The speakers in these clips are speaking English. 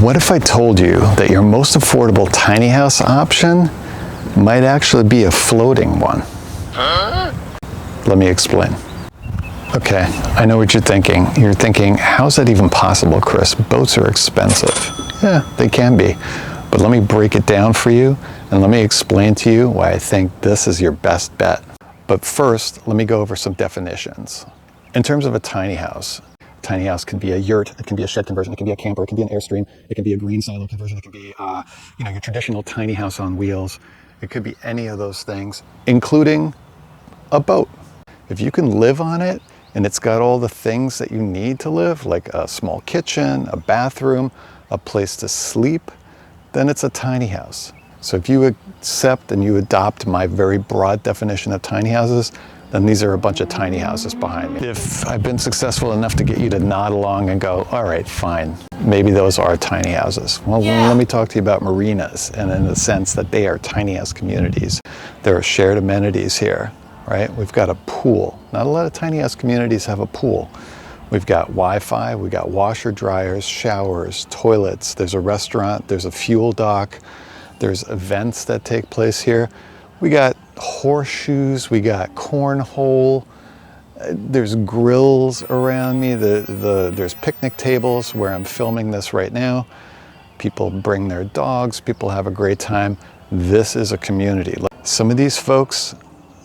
What if I told you that your most affordable tiny house option might actually be a floating one? Let me explain. Okay, I know what you're thinking. You're thinking, how's that even possible, Chris? Boats are expensive. Yeah, they can be. But let me break it down for you, and let me explain to you why I think this is your best bet. But first, let me go over some definitions. In terms of a tiny house can be a yurt, it can be a shed conversion, it can be a camper, it can be an Airstream, it can be a green silo conversion, it can be your traditional tiny house on wheels. It could be any of those things, including a boat. If you can live on it and it's got all the things that you need to live, like a small kitchen, a bathroom, a place to sleep, then it's a tiny house. So if you accept and you adopt my very broad definition of tiny houses, then these are a bunch of tiny houses behind me. If I've been successful enough to get you to nod along and go, all right, fine, maybe those are tiny houses. Well, let me talk to you about marinas, and in the sense that they are tiny house communities. There are shared amenities here, right? We've got a pool. Not a lot of tiny house communities have a pool. We've got Wi-Fi, we've got washer dryers, showers, toilets, there's a restaurant, there's a fuel dock, there's events that take place here. We got horseshoes, we got cornhole, there's grills around me, there's picnic tables where I'm filming this right now. People bring their dogs, people have a great time. This is a community. Some of these folks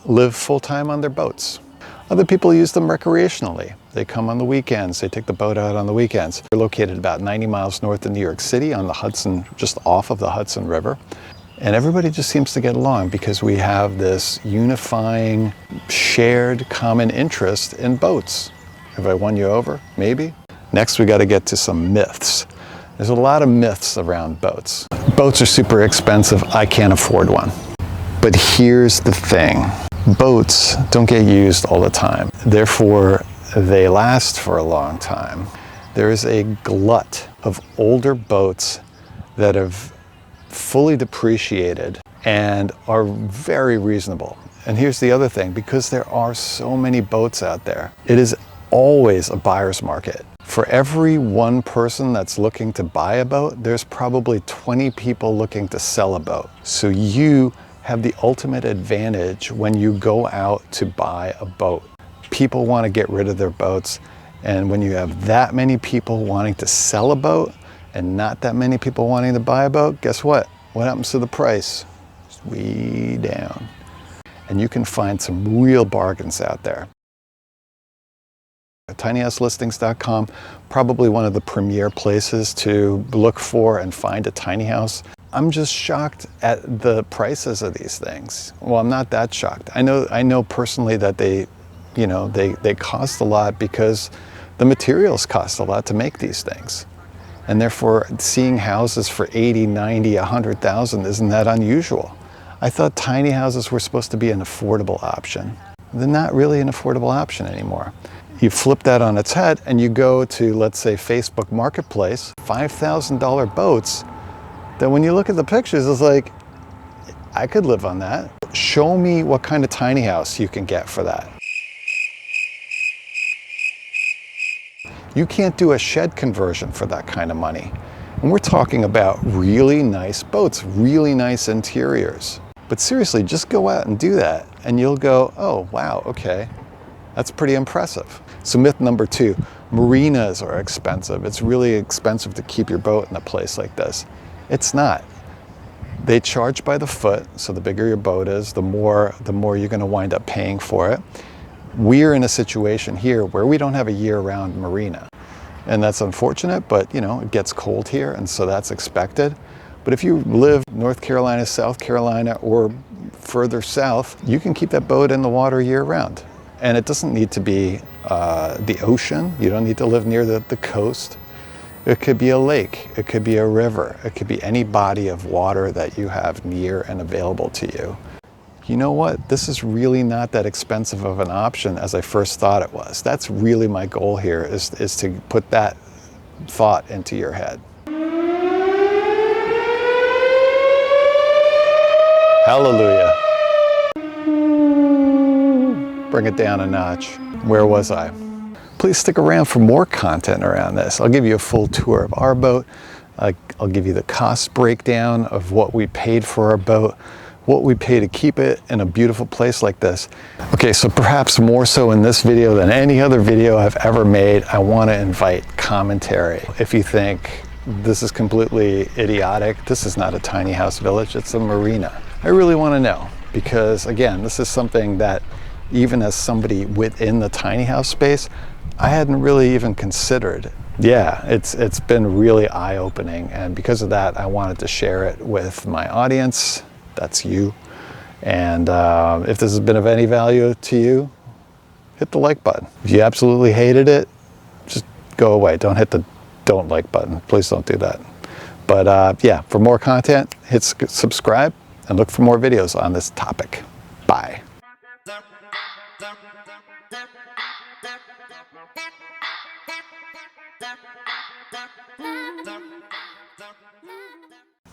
live full-time on their boats. Other people use them recreationally. They come on the weekends, they take the boat out on the weekends. They're located about 90 miles north of New York City on the Hudson, just off of the Hudson River. And everybody just seems to get along because we have this unifying, shared common interest in boats. Have I won you over? Maybe. Next, we got to get to some myths. There's a lot of myths around boats. Boats are super expensive. I can't afford one. But here's the thing. Boats don't get used all the time. Therefore, they last for a long time. There is a glut of older boats that have fully depreciated and are very reasonable. And here's the other thing, because there are so many boats out there, it is always a buyer's market. For every one person that's looking to buy a boat, there's probably 20 people looking to sell a boat. So you have the ultimate advantage when you go out to buy a boat. People want to get rid of their boats, and when you have that many people wanting to sell a boat and not that many people wanting to buy a boat, guess what? What happens to the price? It's way down. And you can find some real bargains out there. TinyHouseListings.com, probably one of the premier places to look for and find a tiny house. I'm just shocked at the prices of these things. Well, I'm not that shocked. I know personally that they cost a lot because the materials cost a lot to make these things. And therefore, seeing houses for 80, 90, 100,000 isn't that unusual. I thought tiny houses were supposed to be an affordable option. They're not really an affordable option anymore. You flip that on its head and you go to, let's say, Facebook Marketplace, $5,000 boats, that when you look at the pictures, it's like, I could live on that. Show me what kind of tiny house you can get for that. You can't do a shed conversion for that kind of money. And we're talking about really nice boats, really nice interiors. But seriously, just go out and do that and you'll go, oh, wow, okay, that's pretty impressive. So myth number 2, marinas are expensive. It's really expensive to keep your boat in a place like this. It's not. They charge by the foot, so the bigger your boat is, the more you're going to wind up paying for it. We're in a situation here where we don't have a year-round marina. And that's unfortunate, but it gets cold here, and so that's expected. But if you live North Carolina, South Carolina, or further south, you can keep that boat in the water year-round. And it doesn't need to be the ocean. You don't need to live near the coast. It could be a lake, it could be a river, it could be any body of water that you have near and available to you. You know what? This is really not that expensive of an option as I first thought it was. That's really my goal here, is to put that thought into your head. Hallelujah. Bring it down a notch. Where was I? Please stick around for more content around this. I'll give you a full tour of our boat, I'll give you the cost breakdown of what we paid for our boat, what we pay to keep it in a beautiful place like this. Okay, so perhaps more so in this video than any other video I've ever made, I want to invite commentary. If you think this is completely idiotic, this is not a tiny house village, it's a marina. I really want to know, because again, this is something that even as somebody within the tiny house space, I hadn't really even considered. Yeah, it's been really eye-opening, and because of that, I wanted to share it with my audience. That's you. And if this has been of any value to you, hit the like button. If you absolutely hated it, just go away. Don't hit the don't like button. Please don't do that. But yeah, for more content, hit subscribe and look for more videos on this topic. Bye.